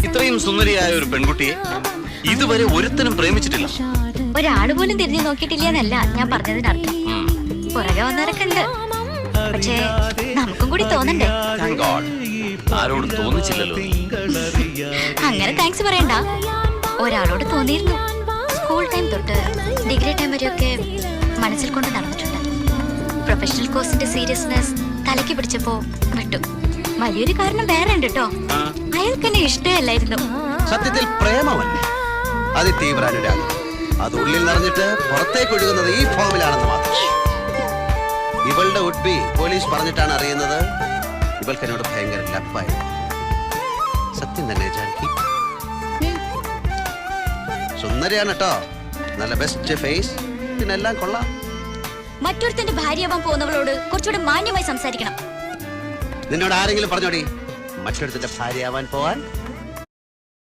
ഇത്രയും സുന്ദരിയായ ഒരു പെൺകുട്ടിയെ ഇതുവരെ ഒരുത്തനും പ്രേമിച്ചിട്ടില്ല. ഒരാള് പോലും തിരിഞ്ഞു നോക്കിയിട്ടില്ലെന്നല്ല ഞാൻ പറഞ്ഞതിനർത്ഥം. പുറകെ വന്നവരൊക്കെ ഉണ്ട്, പക്ഷേ നമുക്കും കൂടി തോന്നണ്ടേ? Thank God. ആരോടും തോന്നിച്ചില്ലല്ലോ. അങ്ങനെ താങ്ക്സ് പറയണ്ട. ഒരാളോട് തോന്നിയിരുന്നു. സ്കൂൾ ടൈം തൊട്ട് ഡിഗ്രി ടൈം വരെയൊക്കെ മനസ്സിൽ കൊണ്ട് നടന്നിട്ടുണ്ട്. പ്രൊഫഷണൽ കോഴ്സിന്റെ സീരിയസ്നെസ് തലയ്ക്ക് പിടിച്ചപ്പോ വിട്ടു. വലിയൊരു കാരണം വേറെ ഉണ്ട് കേട്ടോ. അയാൾക്ക് എന്നെ ഇഷ്ടമല്ലായിരുന്നു. സത്യത്തിൽ പ്രേമമല്ല, അതിതീവ്ര അനുരാഗം. അത് ഉള്ളിൽ നിറഞ്ഞിട്ട് പുറത്തേക്ക് ഒഴുകുന്നത് ഈ ഫോമിലാണെന്ന് മാത്രം. ഇവളുടെ ഉഡ്ബി പോലീസ് പറഞ്ഞിട്ടാണ് അറിയുന്നത് ഇവൾക്ക് എന്നോട് ഭയങ്കര ലപ്പായി. സത്യം തന്നെ ജാനകി, സുന്ദരിയാണ് കേട്ടോ, നല്ല ബെസ്റ്റ് ഫേസ്, പിന്നെല്ലാം കൊള്ളാം. മറ്റൊരുത്തന്റെ ഭാര്യയാവാൻ പോകുന്നവളോട് കുറച്ചുകൂടെ മാന്യമായി സംസാരിക്കണം. നിന്നോട് ആരെങ്കിലും പറഞ്ഞോടി മറ്റൊരുത്തിന്റെ ഭാര്യയാവാൻ പോവാൻ?